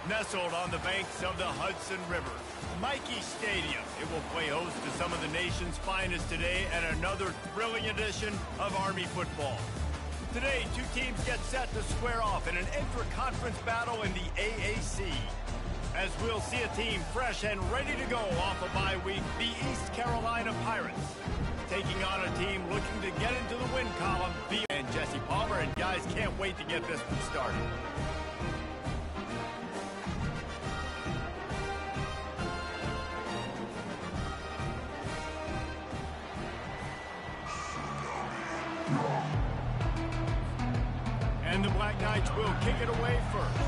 Nestled on the banks of the Hudson River, Michie Stadium. It will play host to some of the nation's finest today and another thrilling edition of Army football. Today, two teams get set to square off in an intra-conference battle in the AAC. As we'll see a team fresh and ready to go off a bye week, the East Carolina Pirates, taking on a team looking to get into the win column, and Jesse Palmer, and guys can't wait to get this one started. And the Black Knights will kick it away first.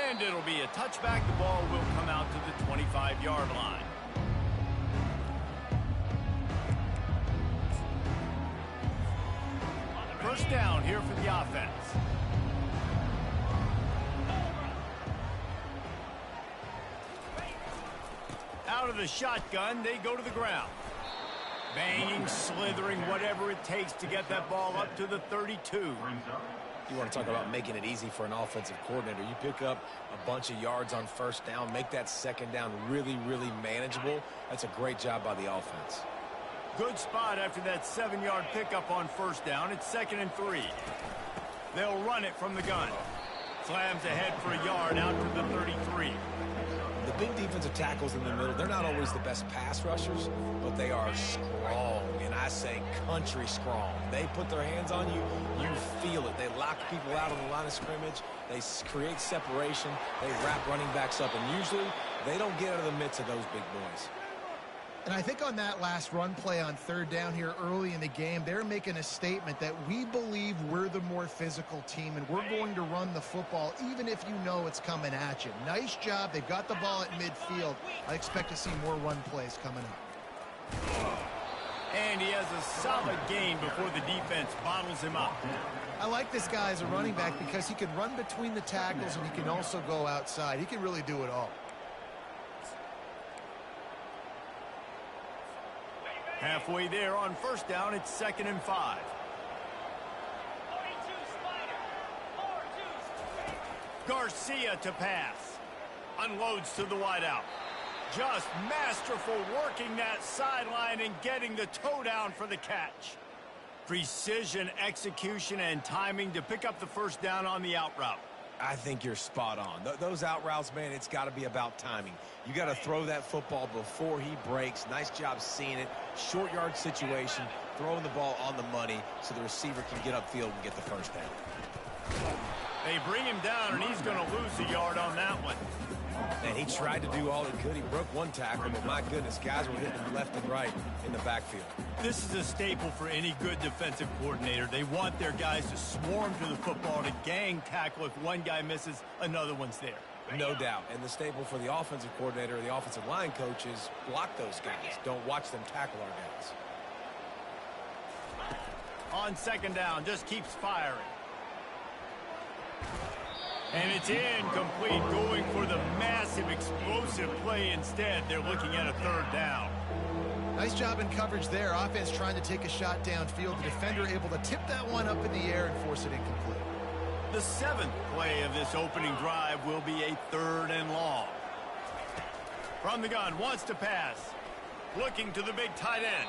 And it'll be a touchback. The ball will come out to the 25-yard line. First down here for the offense. Out of the shotgun, they go to the ground. Banging, slithering, whatever it takes to get that ball up to the 32. You want to talk about making it easy for an offensive coordinator. You pick up a bunch of yards on first down, make that second down really, really manageable. That's a great job by the offense. Good spot after that 7-yard pickup on first down. It's 2nd and 3. They'll run it from the gun. Slams ahead for a yard out to the 33. The big defensive tackles in the middle, they're not always the best pass rushers, but they are strong, and I say country strong. They put their hands on you, you feel it. They lock people out on the line of scrimmage. They create separation. They wrap running backs up, and usually they don't get out of the midst of those big boys. And I think on that last run play on third down here early in the game, they're making a statement that we believe we're the more physical team and we're going to run the football even if you know it's coming at you. Nice job. They've got the ball at midfield. I expect to see more run plays coming up. And he has a solid gain before the defense bottles him up. I like this guy as a running back because he can run between the tackles and he can also go outside. He can really do it all. Halfway there on first down, it's 2nd and 5. Garcia to pass. Unloads to the wideout. Just masterful working that sideline and getting the toe down for the catch. Precision, execution, and timing to pick up the first down on the out route. I think you're spot on. Those out routes, man, it's got to be about timing. You got to throw that football before he breaks. Nice job seeing it. Short yard situation, throwing the ball on the money so the receiver can get upfield and get the first down. They bring him down, and he's going to lose a yard on that one. And he tried to do all he could. He broke one tackle, but my goodness, guys were hitting him left and right in the backfield. This is a staple for any good defensive coordinator. They want their guys to swarm to the football, to gang tackle. If one guy misses, another one's there. No doubt. And the staple for the offensive coordinator or the offensive line coach is block those guys. Don't watch them tackle our guys. On second down, just keeps firing. And it's incomplete, going for the massive explosive play instead. They're looking at a third down. Nice job in coverage there. Offense trying to take a shot downfield. The defender able to tip that one up in the air and force it incomplete. The 7th play of this opening drive will be a 3rd and long. From the gun, wants to pass. Looking to the big tight end.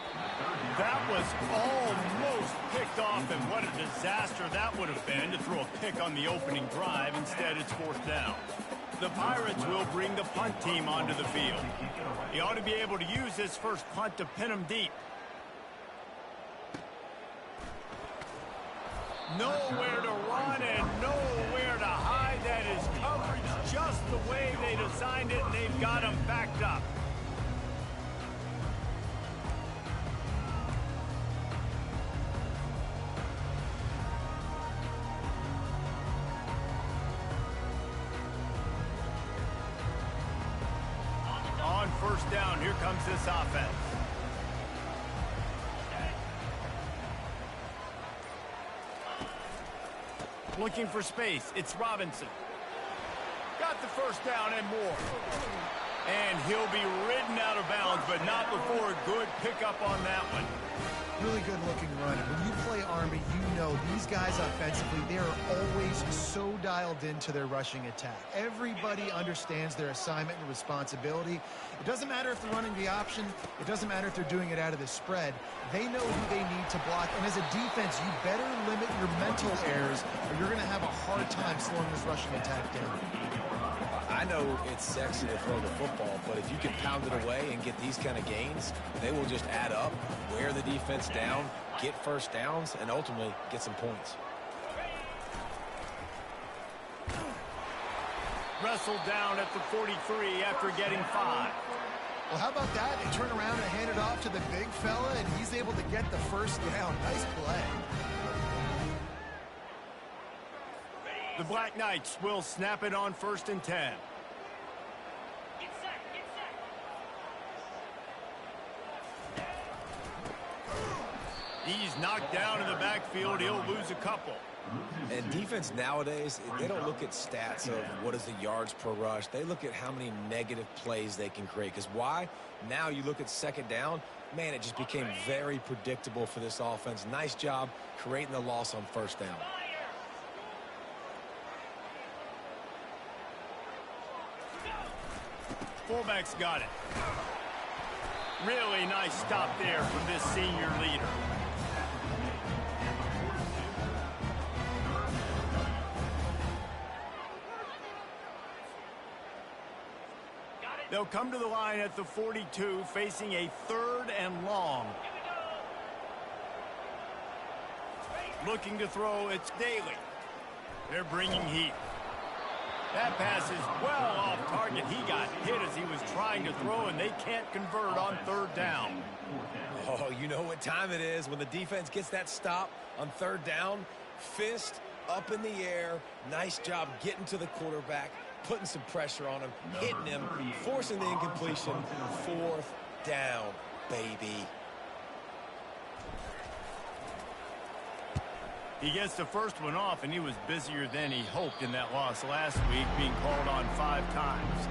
That was almost picked off, and what a disaster that would have been to throw a pick on the opening drive. Instead, it's 4th down. The Pirates will bring the punt team onto the field. He ought to be able to use this first punt to pin him deep. Nowhere to run and nowhere to hide. That is coverage just the way they designed it, and they've got him backed up. On first down, here comes this offense. Looking for space, it's Robinson. Got the first down and more. And he'll be ridden out of bounds, but not before a good pickup on that one. Really good looking run. And when you play Army, you know these guys offensively, they are always so dialed into their rushing attack. Everybody understands their assignment and responsibility. It doesn't matter if they're running the option. It doesn't matter if they're doing it out of the spread. They know who they need to block. And as a defense, you better limit your mental errors or you're going to have a hard time slowing this rushing attack down. I know it's sexy to throw the football, but if you can pound it away and get these kind of gains, they will just add up, wear the defense down, get first downs, and ultimately get some points. Wrestled down at the 43 after getting 5. Well, how about that? They turn around and hand it off to the big fella, and he's able to get the first down. Nice play. The Black Knights will snap it on 1st and 10. He's knocked down in the backfield. He'll lose a couple. And defense nowadays, they don't look at stats of what is the yards per rush. They look at how many negative plays they can create. Because why? Now you look at 2nd down, man, it just became very predictable for this offense. Nice job creating the loss on 1st down. Fullback's got it. Really nice stop there from this senior leader. They'll come to the line at the 42, facing a 3rd and long. Looking to throw, it's Daly. They're bringing heat. That pass is well off target. He got hit as he was trying to throw, and they can't convert on 3rd down. Oh, you know what time it is when the defense gets that stop on 3rd down. Fist up in the air. Nice job getting to the quarterback, putting some pressure on him, hitting him, forcing the incompletion. 4th down, baby. He gets the first one off, and he was busier than he hoped in that loss last week, being called on 5 times.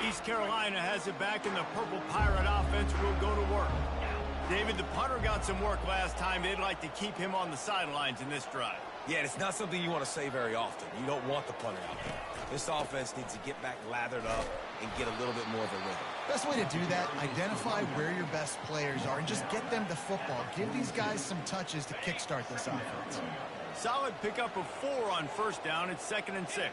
East Carolina has it back, and the Purple Pirate offense will go to work. David, the punter got some work last time. They'd like to keep him on the sidelines in this drive. Yeah, it's not something you want to say very often. You don't want the punter out there. This offense needs to get back lathered up and get a little bit more of a rhythm. Best way to do that, identify where your best players are and just get them the football. Give these guys some touches to kickstart this offense. Solid pickup of 4 on 1st down. It's 2nd and 6.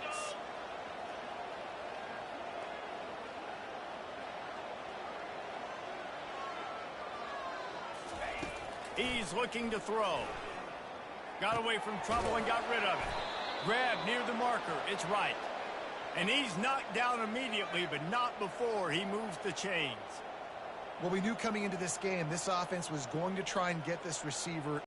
He's looking to throw. Got away from trouble and got rid of it. Grab near the marker. It's right. And he's knocked down immediately, but not before he moves the chains. Well, we knew coming into this game, this offense was going to try and get this receiver.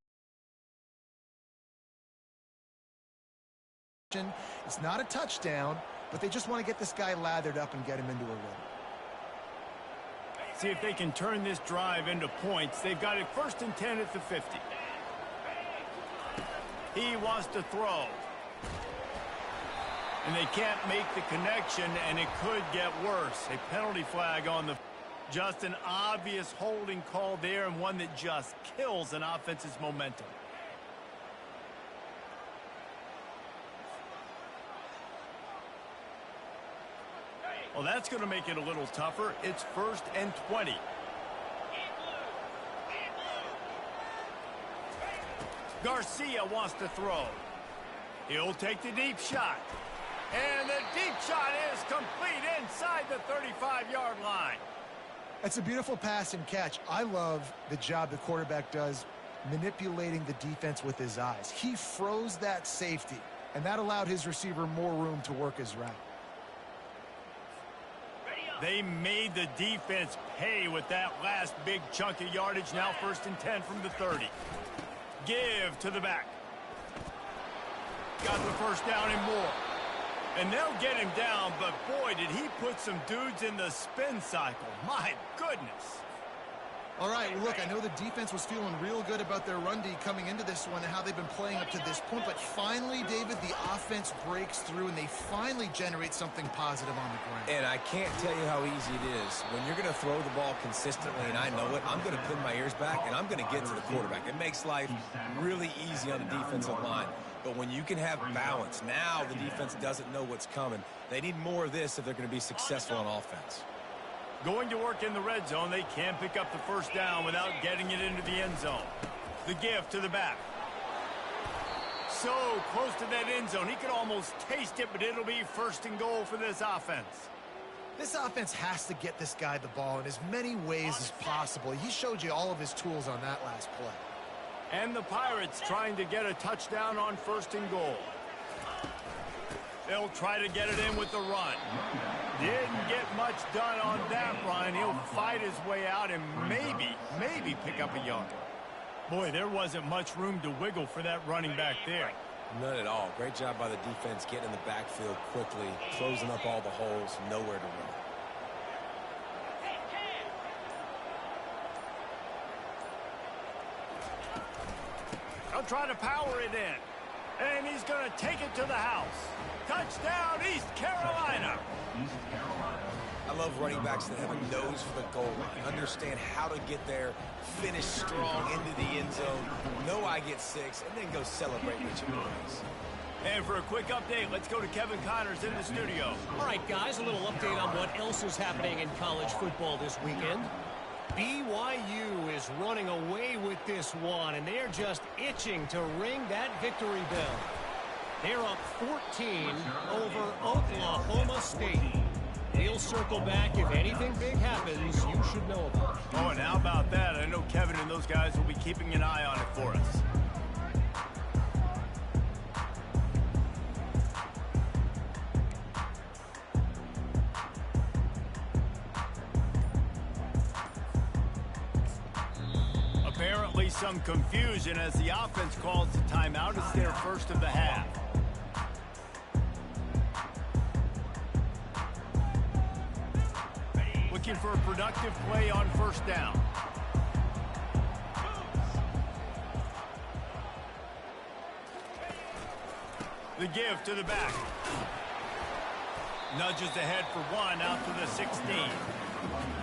It's not a touchdown, but they just want to get this guy lathered up and get him into a rhythm. See if they can turn this drive into points. They've got it 1st and 10 at the 50. He wants to throw. And they can't make the connection, and it could get worse. A penalty flag on the... Just an obvious holding call there, and one that just kills an offense's momentum. Well, that's going to make it a little tougher. It's 1st and 20. Garcia wants to throw. He'll take the deep shot. And the deep shot is complete inside the 35-yard line. That's a beautiful pass and catch. I love the job the quarterback does manipulating the defense with his eyes. He froze that safety, and that allowed his receiver more room to work his route. They made the defense pay with that last big chunk of yardage. Now 1st and 10 from the 30. Give to the back. Got the first down and more. And they'll get him down, but boy, did he put some dudes in the spin cycle. My goodness. All right, well, look, I know the defense was feeling real good about their run D coming into this one and how they've been playing up to this point, but finally, David, the offense breaks through and they finally generate something positive on the ground. And I can't tell you how easy it is. When you're going to throw the ball consistently, and I know it, I'm going to pin my ears back and I'm going to get to the quarterback. It makes life really easy on the defensive line. But when you can have balance, now the defense doesn't know what's coming. They need more of this if they're going to be successful on offense. Going to work in the red zone, they can't pick up the first down without getting it into the end zone. The give to the back. So close to that end zone. He could almost taste it, but it'll be first and goal for this offense. This offense has to get this guy the ball in as many ways as possible. He showed you all of his tools on that last play. And the Pirates trying to get a touchdown on first and goal. They'll try to get it in with the run. Didn't get much done on that run. He'll fight his way out and maybe pick up a yard. Boy, there wasn't much room to wiggle for that running back there. None at all. Great job by the defense getting in the backfield quickly, closing up all the holes, nowhere to run. They'll try to power it in. And he's going to take it to the house. Touchdown, East Carolina. I love running backs that have a nose for the goal line, understand how to get there, finish strong into the end zone, know I get 6, and then go celebrate with your boys. And for a quick update, let's go to Kevin Connors in the studio. All right, guys, a little update on what else is happening in college football this weekend. BYU is running away with this one, and they're just itching to ring that victory bell. They're up 14 over Oklahoma State. We'll circle back if anything big happens you should know about. Oh, and how about that? I know Kevin and those guys will be keeping an eye on it for us. Apparently some confusion as the offense calls the timeout. It's their first of the half. Looking for a productive play on first down. The give to the back. Nudges ahead for one out to the 16.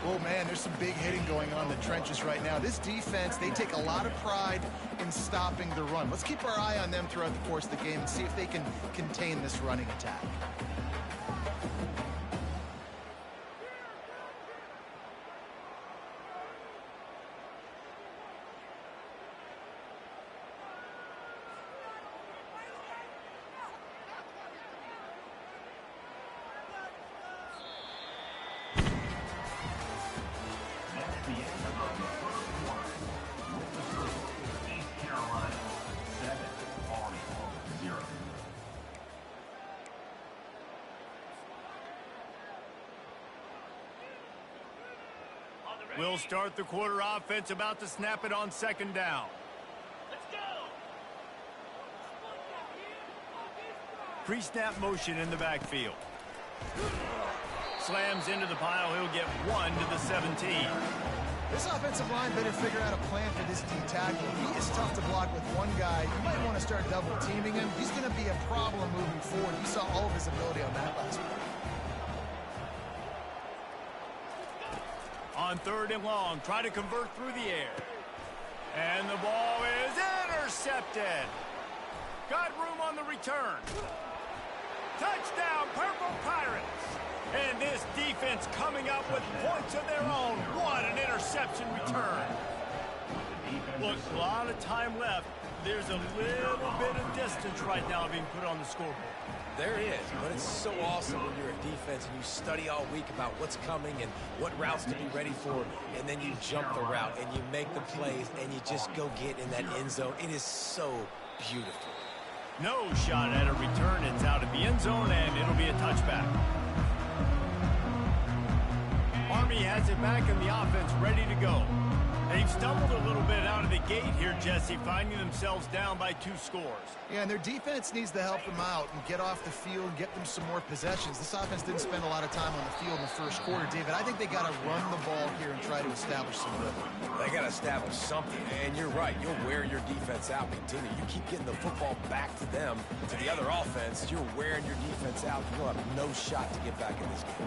Oh, man, there's some big hitting going on in the trenches right now. This defense, they take a lot of pride in stopping the run. Let's keep our eye on them throughout the course of the game and see if they can contain this running attack. We'll start the quarter offense, about to snap it on second down. Let's go. Pre-snap motion in the backfield. Slams into the pile. He'll get 1 to the 17. This offensive line better figure out a plan for this D tackle. He is tough to block with one guy. You might want to start double teaming him. He's going to be a problem moving forward. You saw all of his ability on that last one. On third and long, try to convert through the air. And the ball is intercepted. Got room on the return. Touchdown, Purple Pirates. And this defense coming up with points of their own. What an interception return. Look, a lot of time left. There's a little bit of distance right now being put on the scoreboard. There is, but it's so awesome when you're a defense and you study all week about what's coming and what routes to be ready for, and then you jump the route and you make the plays and you just go get in that end zone. It is so beautiful. No shot at a return. It's out of the end zone, and it'll be a touchback. Army has it back in the offense, ready to go. They've stumbled a little bit out of the gate here, Jesse, finding themselves down by 2 scores. Yeah, and their defense needs to help them out and get off the field and get them some more possessions. This offense didn't spend a lot of time on the field in the first quarter, David. I think they got to run the ball here and try to establish some rhythm. They got to establish something, and you're right. You'll wear your defense out. Continue. You keep getting the football back to them, to the other offense. You're wearing your defense out. You'll have no shot to get back in this game.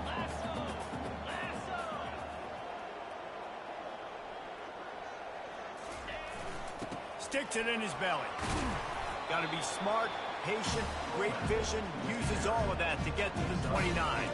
Sticks it in his belly. Got to be smart, patient, great vision. Uses all of that to get to the 29.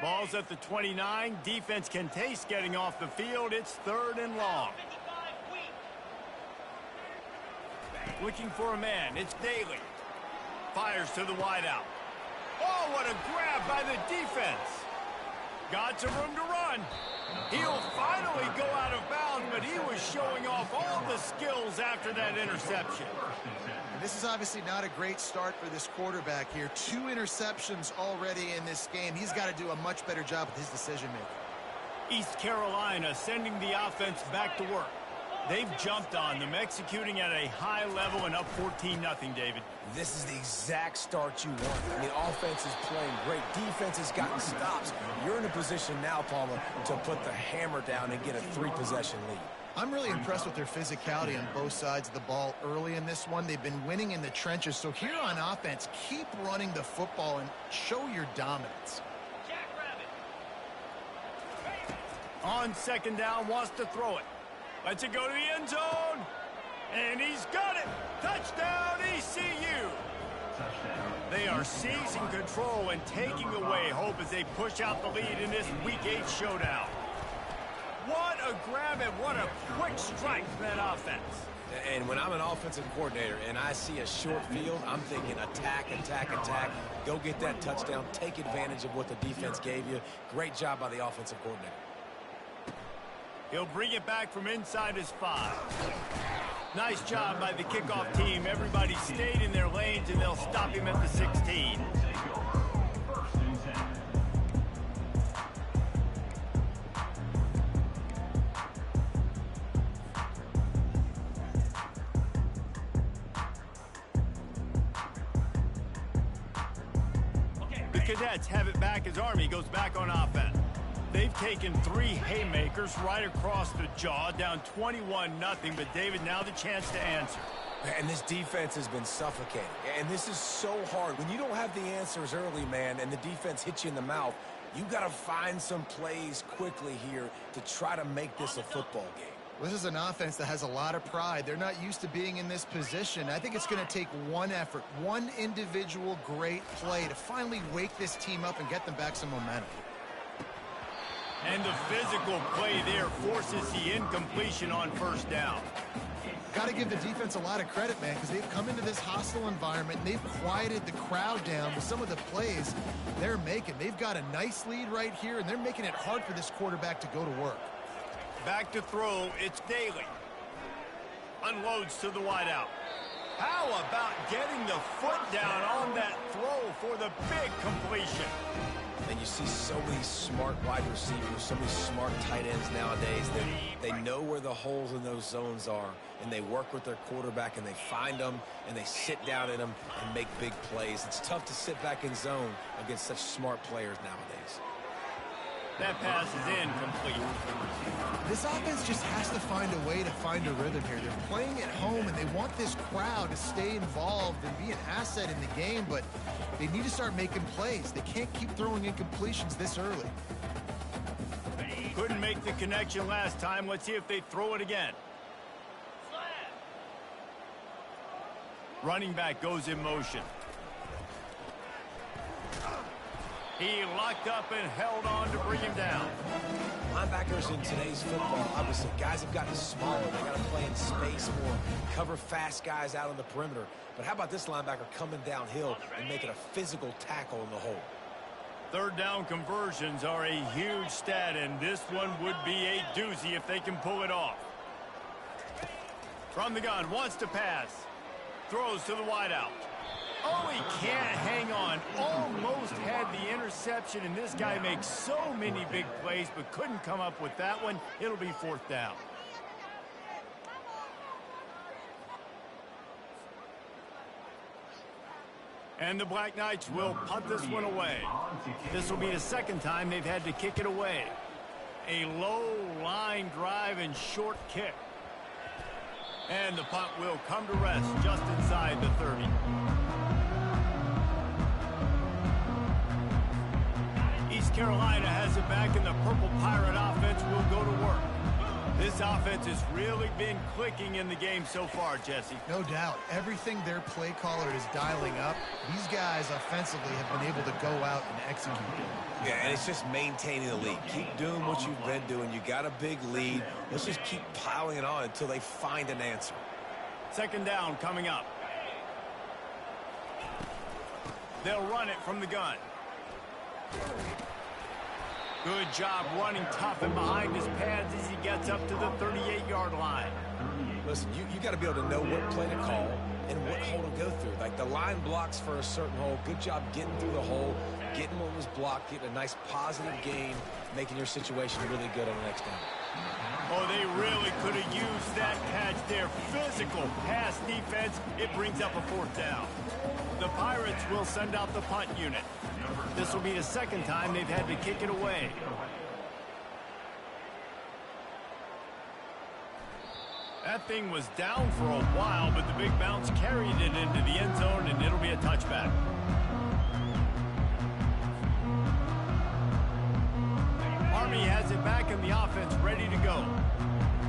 Ball's at the 29. Defense can taste getting off the field. It's 3rd and long. Looking for a man. It's Daly. Fires to the wideout. Oh, what a grab by the defense. Got some room to run. He'll finally go out of bounds, but he was showing off all the skills after that interception. And this is obviously not a great start for this quarterback here. 2 interceptions already in this game. He's got to do a much better job with his decision-making. East Carolina sending the offense back to work. They've jumped on them, executing at a high level and up 14-0, David. This is the exact start you want. I mean, offense is playing great. Defense has gotten stops. You're in a position now, Palmer, to put the hammer down and get a 3-possession lead. I'm really impressed with their physicality on both sides of the ball early in this one. They've been winning in the trenches. So here on offense, keep running the football and show your dominance. On 2nd down, wants to throw it. Lets it go to the end zone. And he's got it. Touchdown, ECU. They are seizing control and taking away hope as they push out the lead in this Week 8 showdown. What a grab and what a quick strike for that offense. And when I'm an offensive coordinator and I see a short field, I'm thinking attack, attack, attack. Go get that touchdown. Take advantage of what the defense gave you. Great job by the offensive coordinator. He'll bring it back from inside his 5. Nice job by the kickoff team. Everybody stayed in their lanes, and they'll stop him at the 16. The Cadets have it back as Army goes back on offense. They've taken 3 haymakers right across the jaw, down 21-0, but David, now the chance to answer. And this defense has been suffocating. And this is so hard. When you don't have the answers early, man, and the defense hits you in the mouth, you got to find some plays quickly here to try to make this a football game. This is an offense that has a lot of pride. They're not used to being in this position. I think it's going to take one effort, one individual great play to finally wake this team up and get them back some momentum. And the physical play there forces the incompletion on 1st down. Got to give the defense a lot of credit, man, because they've come into this hostile environment and they've quieted the crowd down with some of the plays they're making. They've got a nice lead right here, and they're making it hard for this quarterback to go to work. Back to throw, it's Daly. Unloads to the wideout. How about getting the foot down on that throw for the big completion? And you see so many smart wide receivers, so many smart tight ends nowadays. They know where the holes in those zones are, and they work with their quarterback, and they find them, and they sit down in them and make big plays. It's tough to sit back in zone against such smart players nowadays. That pass is incomplete. This offense just has to find a way to find a rhythm here. They're playing at home, and they want this crowd to stay involved and be an asset in the game, but they need to start making plays. They can't keep throwing incompletions this early. Couldn't make the connection last time. Let's see if they throw it again. Running back goes in motion. He locked up and held on to bring him down. Linebackers in today's football, obviously, guys have gotten smaller. They got to play in space more, cover fast guys out on the perimeter. But how about this linebacker coming downhill and making a physical tackle in the hole? Third down conversions are a huge stat, and this one would be a doozy if they can pull it off. From the gun, wants to pass. Throws to the wideout. Oh, he can't hang on. Almost had the interception, and this guy makes so many big plays, but couldn't come up with that one. It'll be fourth down. And the Black Knights will punt this one away. This will be the second time they've had to kick it away. A low line drive and short kick. And the punt will come to rest just inside the 30. East Carolina has it back, and the Purple Pirate offense will go to work. This offense has really been clicking in the game so far, Jesse. No doubt. Everything their play caller is dialing up, these guys offensively have been able to go out and execute it. Yeah, and it's just maintaining the lead. Keep doing what you've been doing. You got a big lead. Let's just keep piling it on until they find an answer. Second down coming up. They'll run it from the gun. Good job running tough and behind his pads as he gets up to the 38-yard line. Listen, you got to be able to know what play to call and what hole to go through. Like the line blocks for a certain hole. Good job getting through the hole, getting what was blocked, getting a nice positive gain, making your situation really good on the next down. Oh, they really could have used that catch there. Physical pass defense. It brings up a fourth down. The Pirates will send out the punt unit. This will be the second time they've had to kick it away. That thing was down for a while, but the big bounce carried it into the end zone, and it'll be a touchback. Army has it back in the offense, ready to go.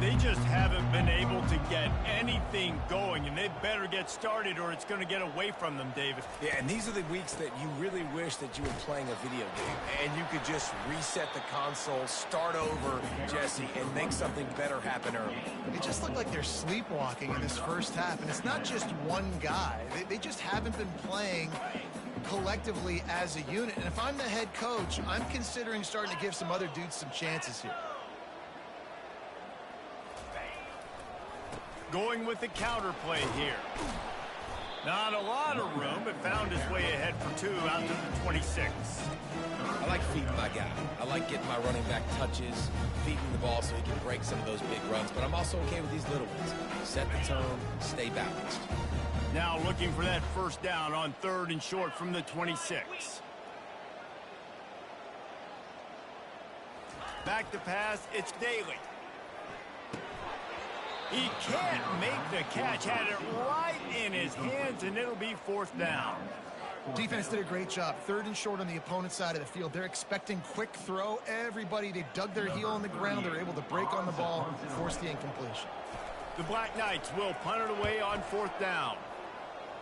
They just haven't been able to get anything going, and they better get started or it's going to get away from them, David. Yeah, and these are the weeks that you really wish that you were playing a video game and you could just reset the console, start over, Jesse, and make something better happen early. It just looked like they're sleepwalking in this first half, and it's not just one guy. They just haven't been playing collectively as a unit. And if I'm the head coach, I'm considering starting to give some other dudes some chances here. Going with the counter play here. Not a lot of room, but found his way ahead for two out to the 26. I like feeding my guy. I like getting my running back touches, feeding the ball so he can break some of those big runs, but I'm also okay with these little ones. Set the tone, stay balanced. Now looking for that first down on third and short from the 26. Back to pass, it's Daly. He can't make the catch. Had it right in his hands, and it'll be fourth down. Defense did a great job. Third and short on the opponent's side of the field. They're expecting quick throw. Everybody, they dug their heel on the ground. They're able to break on the ball, force the incompletion. The Black Knights will punt it away on fourth down.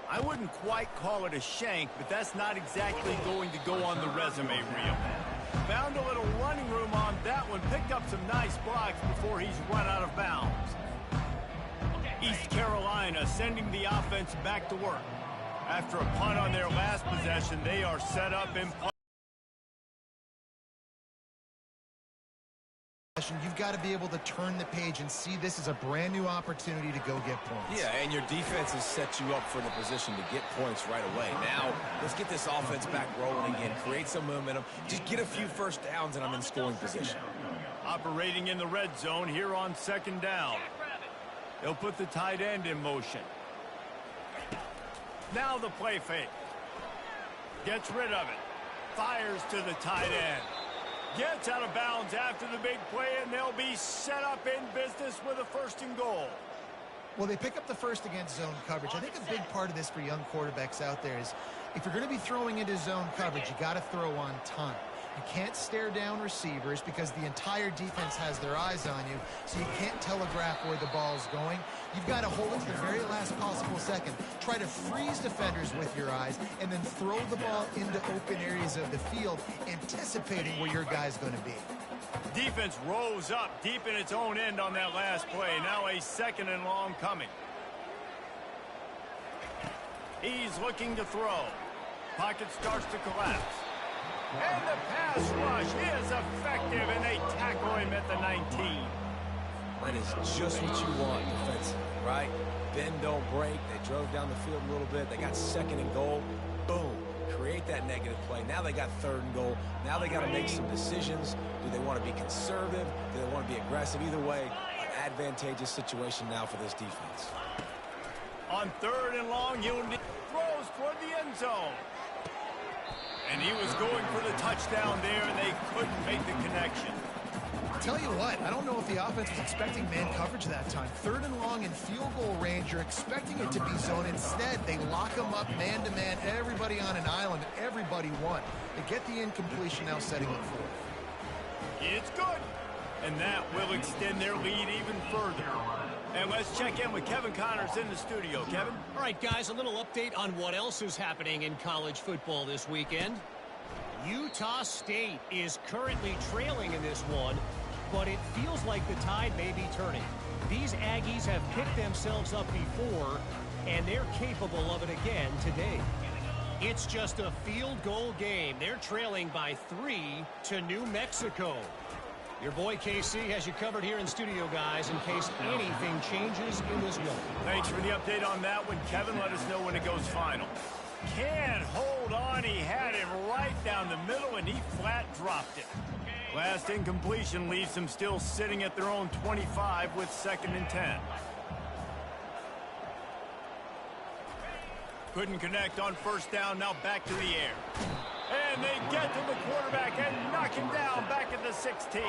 I wouldn't quite call it a shank, but that's not exactly going to go on the resume reel. Found a little running room on that one. Picked up some nice blocks before he's run out of bounds. East Carolina sending the offense back to work. After a punt on their last possession, they are set up in punt. You've got to be able to turn the page and see this as a brand new opportunity to go get points. Yeah, and your defense has set you up for the position to get points right away. Now, let's get this offense back rolling again, create some momentum, just get a few first downs, and I'm in scoring position. Operating in the red zone here on second down. They'll put the tight end in motion. Now the play fake. Gets rid of it. Fires to the tight end. Gets out of bounds after the big play, and they'll be set up in business with a first and goal. Well, they pick up the first against zone coverage. I think a big part of this for young quarterbacks out there is if you're going to be throwing into zone coverage, you got to throw on time. You can't stare down receivers because the entire defense has their eyes on you, so you can't telegraph where the ball's going. You've got to hold it to the very last possible second. Try to freeze defenders with your eyes, and then throw the ball into open areas of the field, anticipating where your guy's going to be. Defense rose up deep in its own end on that last play. Now a second and long coming. He's looking to throw. Pocket starts to collapse. And the pass rush is effective, and they tackle him at the 19. That is just what you want defensively, right? Bend, don't break. They drove down the field a little bit. They got second and goal. Boom. Create that negative play. Now they got third and goal. Now they got to make some decisions. Do they want to be conservative? Do they want to be aggressive? Either way, an advantageous situation now for this defense. On third and long, he'll throws toward the end zone. And he was going for the touchdown there, and they couldn't make the connection. Tell you what, I don't know if the offense was expecting man coverage that time. Third and long in field goal range, you're expecting it to be zone. Instead, they lock them up man-to-man, everybody on an island, and everybody won. They get the incompletion, now setting it forth. It's good. And that will extend their lead even further. And let's check in with Kevin Connors in the studio. Kevin? All right, guys, a little update on what else is happening in college football this weekend. Utah State is currently trailing in this one, but it feels like the tide may be turning. These Aggies have picked themselves up before, and they're capable of it again today. It's just a field goal game. They're trailing by 3 to New Mexico. Your boy KC has you covered here in studio, guys, in case anything changes in this one. Thanks for the update on that one, Kevin. Let us know when it goes final. Can't hold on. He had him right down the middle, and he flat dropped it. Last incompletion leaves them still sitting at their own 25 with 2nd and 10. Couldn't connect on first down. Now back to the air. And they get to the quarterback and knock him down back at the 16.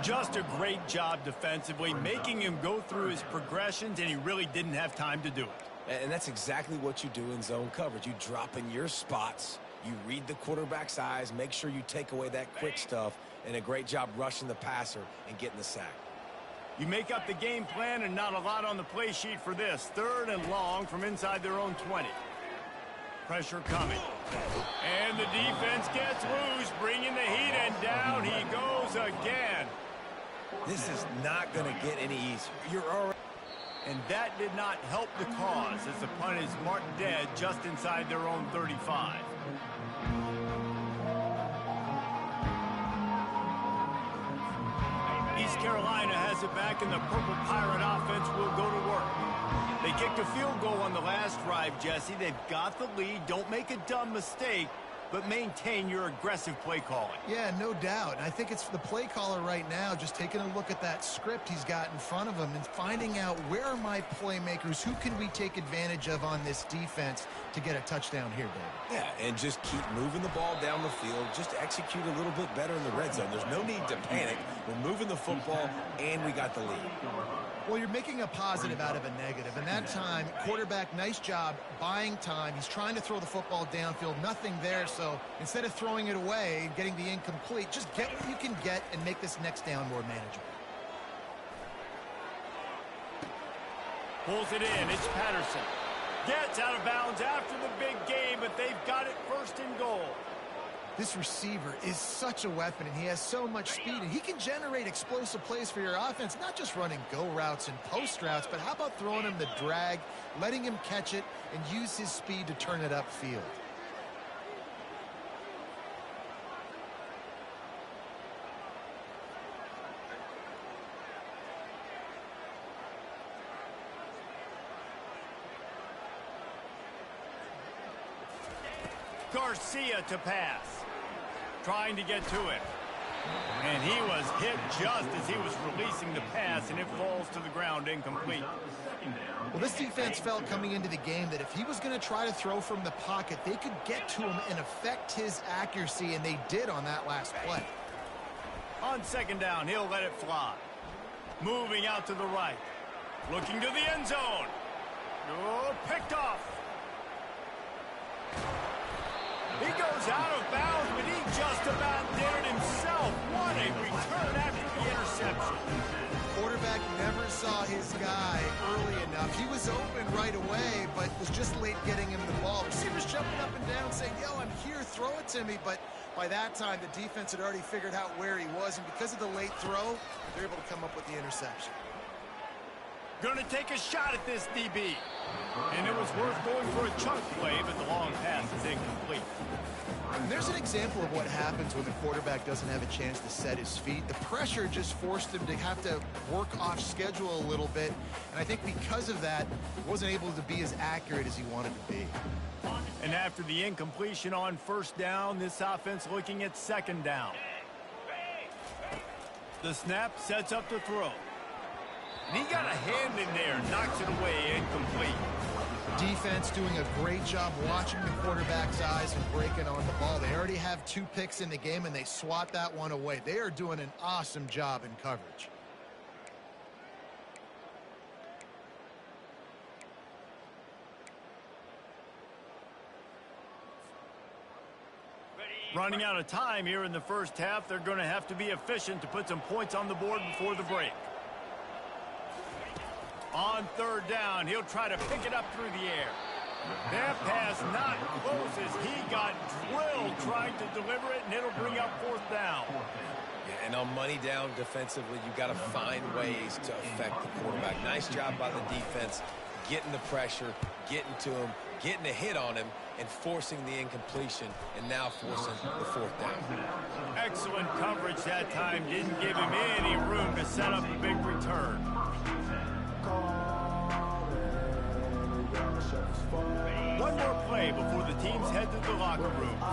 Just a great job defensively, making him go through his progressions, and he really didn't have time to do it. And that's exactly what you do in zone coverage. You drop in your spots. You read the quarterback's eyes, make sure you take away that quick stuff, and a great job rushing the passer and getting the sack. You make up the game plan, and not a lot on the play sheet for this. Third and long from inside their own 20. Pressure coming. And the defense gets loose, bringing the heat, and down he goes again. This is not going to get any easier. You're already... And that did not help the cause as the punt is marked dead just inside their own 35. East Carolina has it back, and the Purple Pirate offense will go to work. They kicked a field goal on the last drive, Jesse. They've got the lead. Don't make a dumb mistake, but maintain your aggressive play calling. Yeah, no doubt. And I think it's the play caller right now just taking a look at that script he's got in front of him and finding out where are my playmakers, who can we take advantage of on this defense to get a touchdown here, David. Yeah, and just keep moving the ball down the field. Just execute a little bit better in the red zone. There's no need to panic. We're moving the football, and we got the lead. Well, you're making a positive out of a negative. And that time, quarterback, nice job buying time. He's trying to throw the football downfield. Nothing there. So instead of throwing it away and getting the incomplete, just get what you can get and make this next down more manageable. Pulls it in. It's Patterson. Gets out of bounds after the big game, but they've got it 1st and goal. This receiver is such a weapon, and he has so much speed, and he can generate explosive plays for your offense, not just running go routes and post routes, but how about throwing him the drag, letting him catch it, and use his speed to turn it upfield. Garcia to pass. Trying to get to it. And he was hit just as he was releasing the pass, and it falls to the ground incomplete. Well, this defense felt coming into the game that if he was going to try to throw from the pocket, they could get to him and affect his accuracy, and they did on that last play. On 2nd down, he'll let it fly. Moving out to the right. Looking to the end zone. Oh, picked off. He goes out of bounds, but he just about did it himself. What a return after the interception. Quarterback never saw his guy early enough. He was open right away, but was just late getting him the ball. Receivers jumping up and down saying, yo, I'm here, throw it to me. But by that time, the defense had already figured out where he was, and because of the late throw, they're able to come up with the interception. Gonna take a shot at this DB. And it was worth going for a chunk play, but the long pass is incomplete. And there's an example of what happens when the quarterback doesn't have a chance to set his feet. The pressure just forced him to have to work off schedule a little bit. And I think because of that, wasn't able to be as accurate as he wanted to be. And after the incompletion on first down, this offense looking at second down. The snap sets up to throw. And he got a hand in there, knocks it away, incomplete. Defense doing a great job watching the quarterback's eyes and breaking on the ball. They already have 2 picks in the game, and they swat that one away. They are doing an awesome job in coverage. Running out of time here in the first half, they're going to have to be efficient to put some points on the board before the break. On third down, he'll try to pick it up through the air. That pass not close as he got drilled trying to deliver it, and it'll bring up fourth down. Yeah, and on money down defensively, you got to find ways to affect the quarterback. Nice job by the defense, getting the pressure, getting to him, getting a hit on him, and forcing the incompletion, and now forcing the fourth down. Excellent coverage that time. Didn't give him any room to set up a big return. One more play before the teams head to the locker rooms.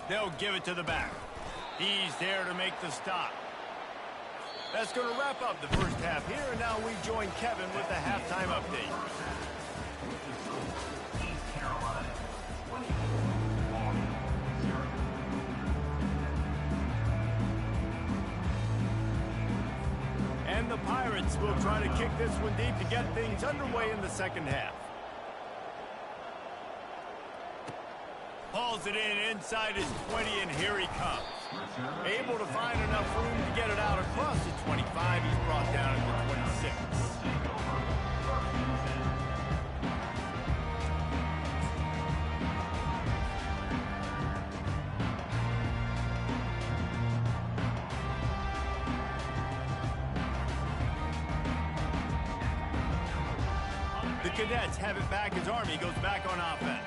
They'll give it to the back. He's there to make the stop. That's going to wrap up the first half here, and now we join Kevin with the halftime update. And the Pirates will try to kick this one deep to get things underway in the second half. Hauls it in inside his 20, and here he comes. Able to find enough room to get it out across the 25. He's brought down to the 26. The Cadets have it back as Army goes back on offense.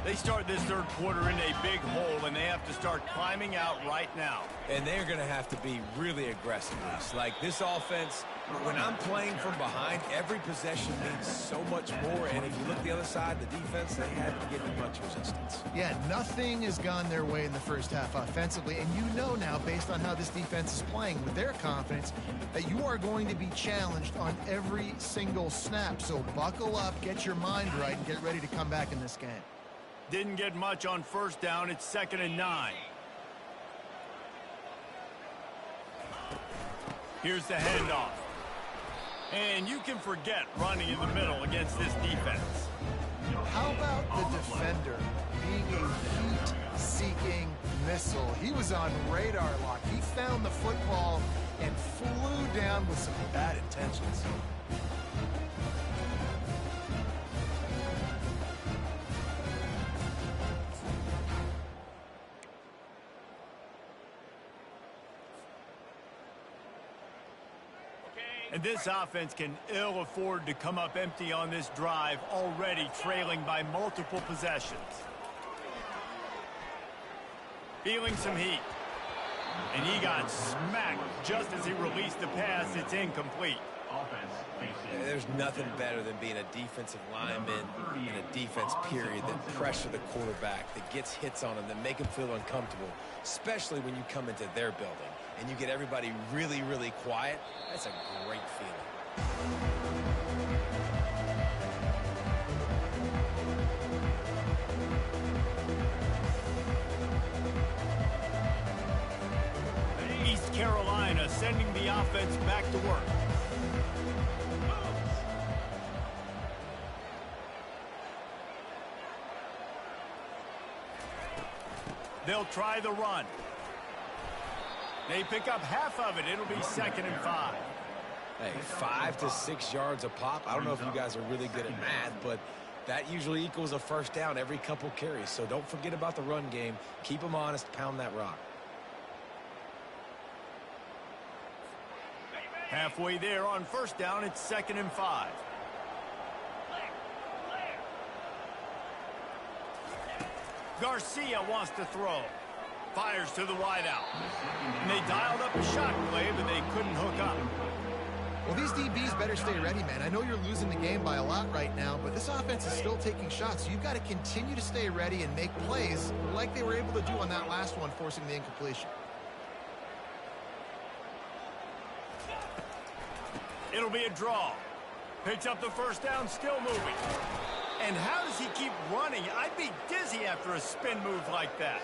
They start this third quarter in a big hole, and they have to start climbing out right now. And they're going to have to be really aggressive. Like this offense, when I'm playing from behind, every possession means so much more. And if you look the other side, the defense, they haven't given much resistance. Yeah, nothing has gone their way in the first half offensively. And you know now, based on how this defense is playing with their confidence, that you are going to be challenged on every single snap. So buckle up, get your mind right, and get ready to come back in this game. Didn't get much on first down. It's 2nd and 9. Here's the handoff. And you can forget running in the middle against this defense. How about the defender being a heat-seeking missile? He was on radar lock. He found the football and flew down with some bad intentions. And this offense can ill afford to come up empty on this drive, already trailing by multiple possessions. Feeling some heat. And he got smacked just as he released the pass. It's incomplete. There's nothing better than being a defensive lineman in a defense period that pressure the quarterback, that gets hits on him, that make him feel uncomfortable, especially when you come into their building and you get everybody really, really quiet. That's a great feeling. East Carolina sending the offense back to work. They'll try the run. They pick up half of it. It'll be 2nd and 5. Hey, 5 to 6 yards a pop. I don't know if you guys are really good at math, but that usually equals a first down every couple carries. So don't forget about the run game. Keep them honest. Pound that rock. Halfway there on first down, it's 2nd and 5. Garcia wants to throw. Fires to the wideout. And they dialed up a shot play, but they couldn't hook up. Well, these DBs better stay ready, man. I know you're losing the game by a lot right now, but this offense is still taking shots. So you've got to continue to stay ready and make plays like they were able to do on that last one, forcing the incompletion. It'll be a draw. Picks up the first down, still moving. And how does he keep running? I'd be dizzy after a spin move like that.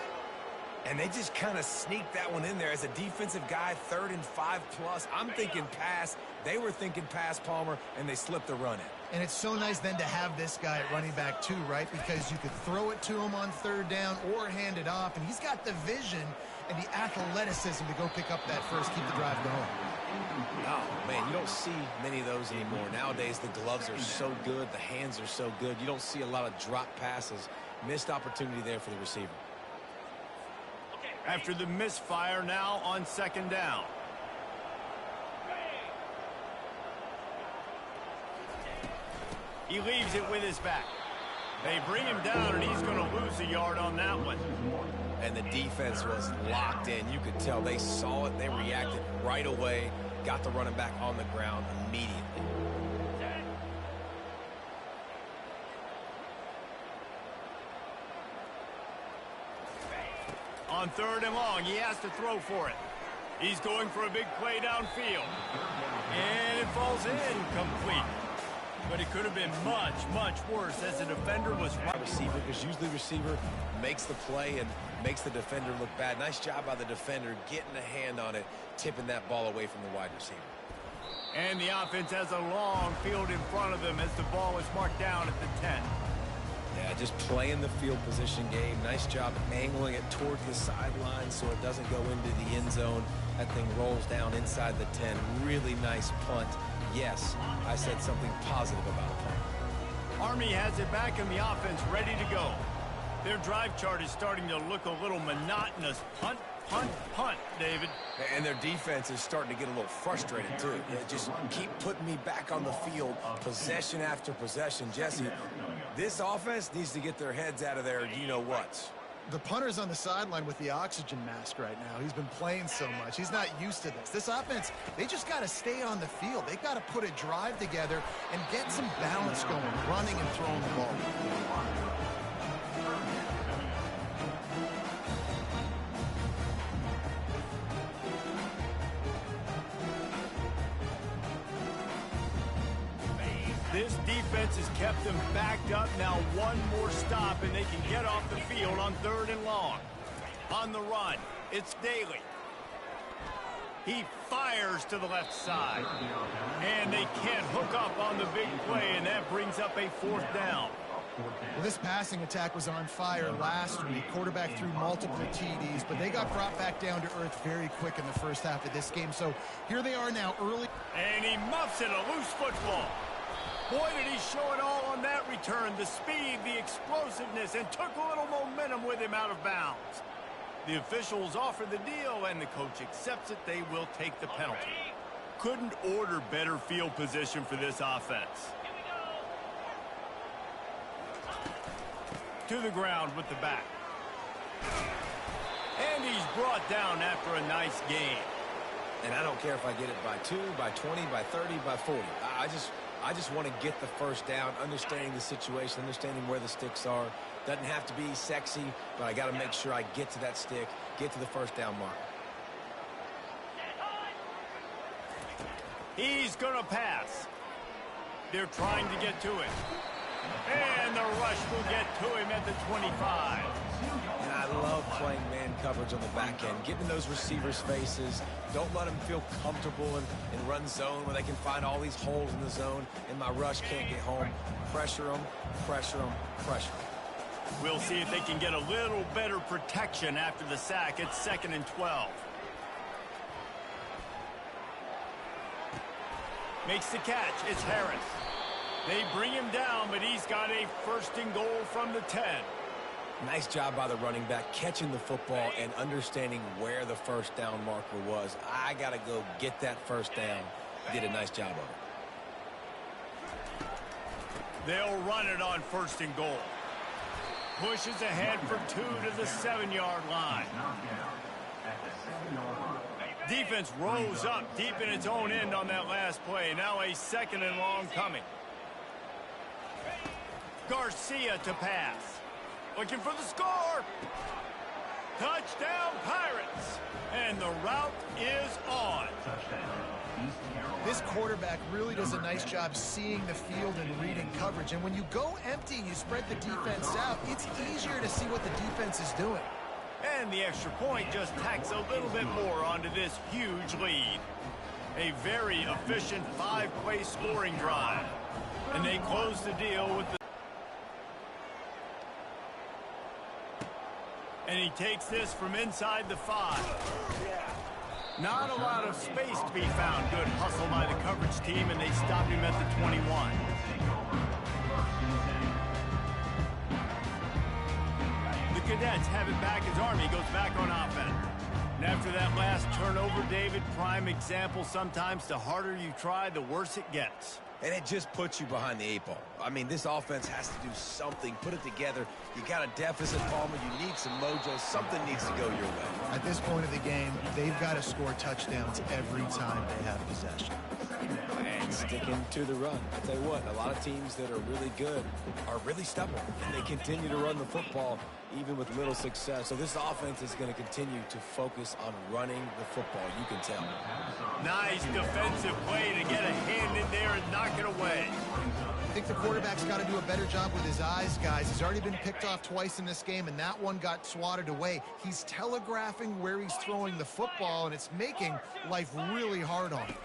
And they just kind of sneaked that one in there as a defensive guy, 3rd and 5+. I'm thinking pass. They were thinking pass, Palmer, and they slipped the run in. And it's so nice then to have this guy at running back too, right? Because you could throw it to him on 3rd down or hand it off, and he's got the vision and the athleticism to go pick up that first, keep the drive going. Oh, man, you don't see many of those anymore. Nowadays, the gloves are so good, the hands are so good. You don't see a lot of drop passes. Missed opportunity there for the receiver. After the misfire, now on 2nd down. He leaves it with his back. They bring him down, and he's going to lose a yard on that one. And the defense was locked in. You could tell they saw it. They reacted right away. Got the running back on the ground immediately. On 3rd and long, he has to throw for it. He's going for a big play downfield. And it falls incomplete. But it could have been much, much worse as the defender was right. Receiver, because usually receiver makes the play and makes the defender look bad. Nice job by the defender getting a hand on it, tipping that ball away from the wide receiver. And the offense has a long field in front of them as the ball is marked down at the 10. Yeah, just playing the field position game. Nice job angling it toward the sideline so it doesn't go into the end zone. That thing rolls down inside the 10. Really nice punt. Yes, I said something positive about a punt. Army has it back and the offense ready to go. Their drive chart is starting to look a little monotonous. Punt, punt, punt, David. And their defense is starting to get a little frustrated, too. They just keep putting me back on the field, possession after possession. Jesse, this offense needs to get their heads out of there, you-know-what. The punter's on the sideline with the oxygen mask right now. He's been playing so much. He's not used to this. This offense, they just got to stay on the field. They've got to put a drive together and get some balance going, running and throwing the ball. This defense has kept them backed up. Now one more stop, and they can get off the field on 3rd and long. On the run, it's Daly. He fires to the left side. And they can't hook up on the big play, and that brings up a 4th down. Well, this passing attack was on fire last week. Quarterback threw multiple TDs, but they got brought back down to earth very quick in the first half of this game. So here they are now early. And he muffs it, a loose football. Boy, did he show it all on that return. The speed, the explosiveness, and took a little momentum with him out of bounds. The officials offer the deal, and the coach accepts it. They will take the penalty. Couldn't order better field position for this offense. To the ground with the back. And he's brought down after a nice game. And I don't care if I get it by 2, by 20, by 30, by 40. I just want to get the first down, understanding the situation, understanding where the sticks are. Doesn't have to be sexy, but I got to make sure I get to that stick, get to the first down mark. He's going to pass. They're trying to get to it. And the rush will get to him at the 25. And I love playing man coverage on the back end, getting in those receivers' faces. Don't let them feel comfortable in run zone where they can find all these holes in the zone, and my rush can't get home. Pressure them, pressure them, pressure them. We'll see if they can get a little better protection after the sack. It's 2nd and 12. Makes the catch. It's Harris. They bring him down, but he's got a 1st and goal from the 10. Nice job by the running back, catching the football and understanding where the first down marker was. I got to go get that first down. He did a nice job of it. They'll run it on 1st and goal. Pushes ahead for 2 to the 7-yard line. Defense rose up deep in its own end on that last play. Now a 2nd and long coming. Garcia to pass. Looking for the score. Touchdown Pirates. And the route is on. This quarterback really does a nice job seeing the field and reading coverage. And when you go empty and you spread the defense out, it's easier to see what the defense is doing. And the extra point just tacks a little bit more onto this huge lead. A very efficient 5-play scoring drive. And they close the deal with the... And he takes this from inside the 5. Not a lot of space to be found. Good hustle by the coverage team, and they stop him at the 21. The Cadets have it back as Army goes back on offense. And after that last turnover, David, prime example, sometimes the harder you try, the worse it gets. And it just puts you behind the 8 ball. I mean, this offense has to do something. Put it together. You got a deficit, Palmer. You need some mojo. Something needs to go your way. At this point of the game, they've got to score touchdowns every time they have possession. And sticking to the run. I tell you what, a lot of teams that are really good are really stubborn. And they continue to run the football even with little success. So this offense is going to continue to focus on running the football. You can tell. Nice defensive play to get a hand in there and knock it away. I think the quarterback's got to do a better job with his eyes, guys. He's already been picked off twice in this game, and that one got swatted away. He's telegraphing where he's throwing the football, and it's making life really hard on him.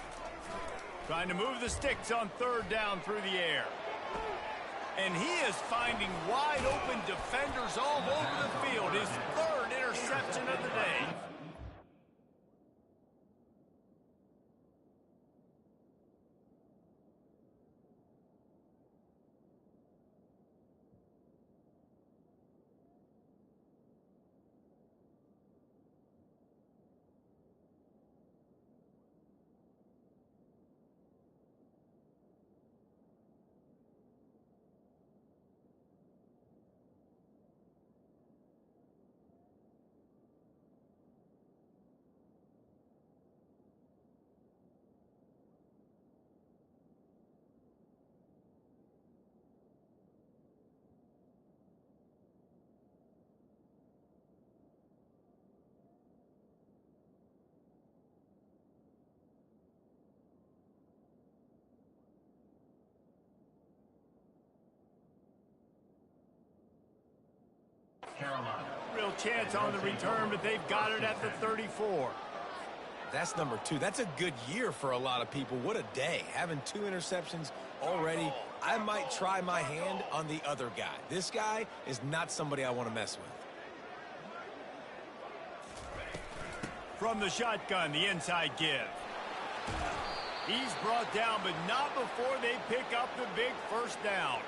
Trying to move the sticks on 3rd down through the air. And he is finding wide open defenders all over the field. His 3rd interception of the day. Carolina. Real chance on the return, but they've got it at the 34. That's number 2. That's a good year for a lot of people. What a day. Having 2 interceptions already. I might try my hand on the other guy. This guy is not somebody I want to mess with. From the shotgun, the inside give. He's brought down, but not before they pick up the big 1st down.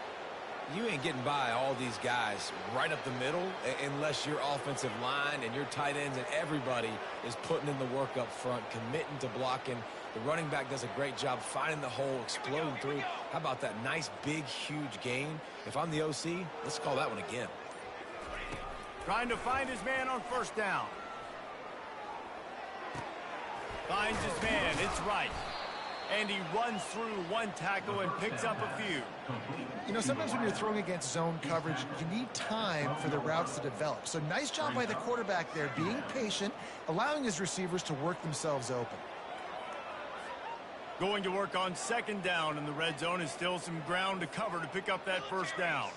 You ain't getting by all these guys right up the middle unless your offensive line and your tight ends and everybody is putting in the work up front, committing to blocking. The running back does a great job finding the hole, exploding through. How about that nice, big, huge gain? If I'm the OC, let's call that one again. Trying to find his man on 1st down. Finds his man. It's right. And he runs through 1 tackle and picks up a few. You know, sometimes when you're throwing against zone coverage, you need time for the routes to develop. So nice job by the quarterback there, being patient, allowing his receivers to work themselves open. Going to work on 2nd down in the red zone, and still some ground to cover to pick up that 1st down.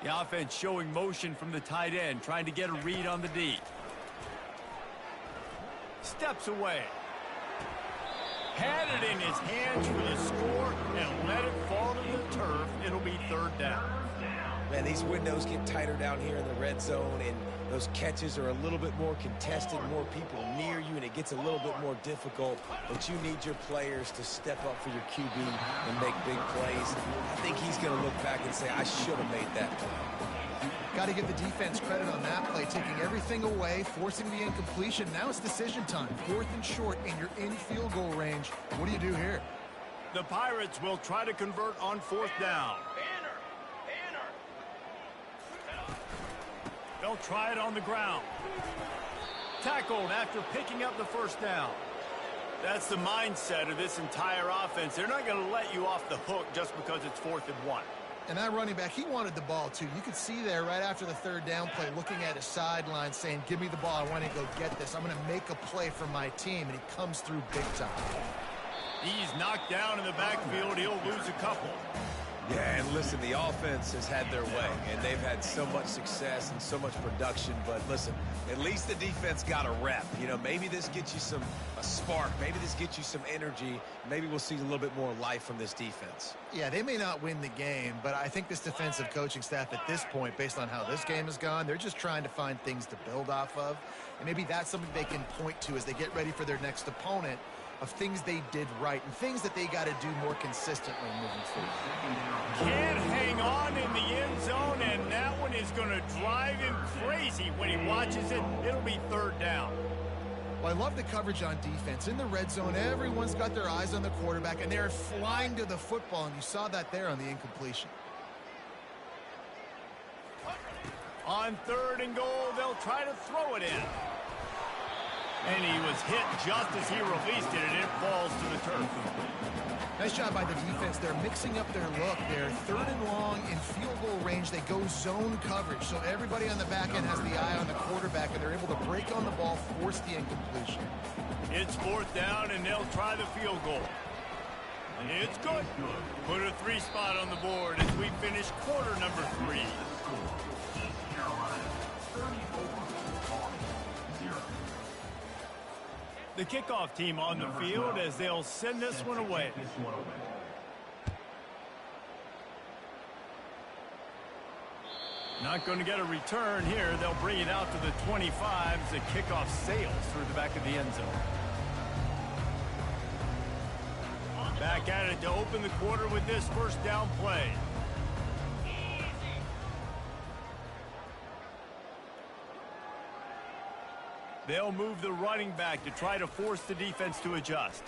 The offense showing motion from the tight end, trying to get a read on the D. Steps away. Had it in his hands for the score and let it fall to the turf. It'll be 3rd down. Man, these windows get tighter down here in the red zone, and those catches are a little bit more contested, more people near you, and it gets a little bit more difficult. But you need your players to step up for your QB and make big plays. I think he's going to look back and say, I should have made that play. Got to give the defense credit on that play, taking everything away, forcing the incompletion. Now it's decision time. 4th and short, and you're in field goal range. What do you do here? The Pirates will try to convert on 4th down. They'll try it on the ground. Tackled after picking up the 1st down. That's the mindset of this entire offense. They're not going to let you off the hook just because it's 4th and 1. And that running back, he wanted the ball, too. You could see there right after the 3rd down play, looking at his sideline, saying, give me the ball. I want to go get this. I'm going to make a play for my team. And he comes through big time. He's knocked down in the backfield. He'll lose a couple. Yeah, and listen, the offense has had their way, and they've had so much success and so much production. But listen, at least the defense got a rep. You know, maybe this gets you a spark. Maybe this gets you some energy. Maybe we'll see a little bit more life from this defense. Yeah, they may not win the game, but I think this defensive coaching staff at this point, based on how this game has gone, they're just trying to find things to build off of. And maybe that's something they can point to as they get ready for their next opponent, of things they did right and things that they got to do more consistently moving forward. Can't hang on in the end zone, and that one is going to drive him crazy when he watches it. It'll be 3rd down. Well, I love the coverage on defense. In the red zone, everyone's got their eyes on the quarterback, and they're flying to the football, and you saw that there on the incompletion. On 3rd and goal, they'll try to throw it in. And he was hit just as he released it, and it falls to the turf. Nice job by the defense. They're mixing up their look. They're 3rd and long in field goal range. They go zone coverage, so everybody on the back end has the eye on the quarterback, and they're able to break on the ball, force the incompletion. It's 4th down, and they'll try the field goal. It's good. Put a 3 spot on the board as we finish quarter number 3. The kickoff team on the field as they'll send this one away. Not going to get a return here. They'll bring it out to the 25 as the kickoff sails through the back of the end zone. Back at it to open the quarter with this 1st down play. They'll move the running back to try to force the defense to adjust.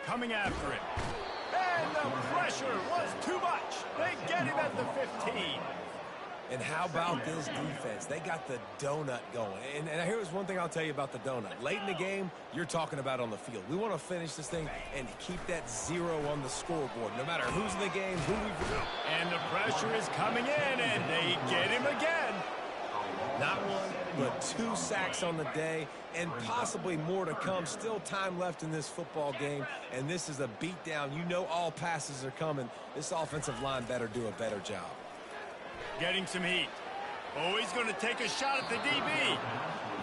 Coming after it. And the pressure was too much. They get him at the 15. And how about this defense? They got the donut going. And here's one thing I'll tell you about the donut. Late in the game, you're talking about on the field. We want to finish this thing and keep that 0 on the scoreboard, no matter who's in the game, who we've... And the pressure is coming in, and they get him again. Not 1, but 2 sacks on the day, and possibly more to come. Still time left in this football game, and this is a beatdown. You know all passes are coming. This offensive line better do a better job. Getting some heat. Oh, he's going to take a shot at the DB.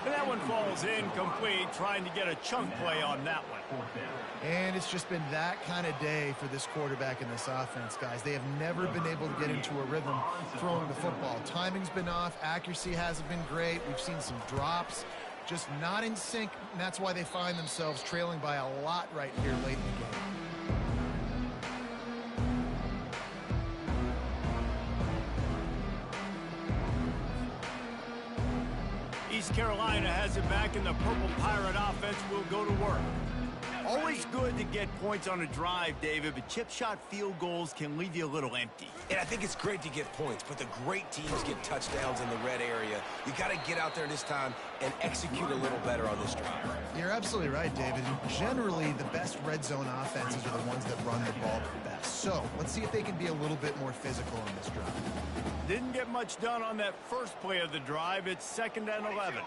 And that one falls incomplete, trying to get a chunk play on that one. And it's just been that kind of day for this quarterback and this offense, guys. They have never been able to get into a rhythm throwing the football. Timing's been off. Accuracy hasn't been great. We've seen some drops. Just not in sync, and that's why they find themselves trailing by a lot right here late in the game. East Carolina has it back, and the Purple Pirate offense will go to work. Always good to get points on a drive, David, but chip shot field goals can leave you a little empty. And I think it's great to get points, but the great teams get touchdowns in the red area. You got to get out there this time and execute a little better on this drive. You're absolutely right, David. Generally, the best red zone offenses are the ones that run the ball the best. So let's see if they can be a little bit more physical on this drive. Didn't get much done on that first play of the drive. It's 2nd and 11.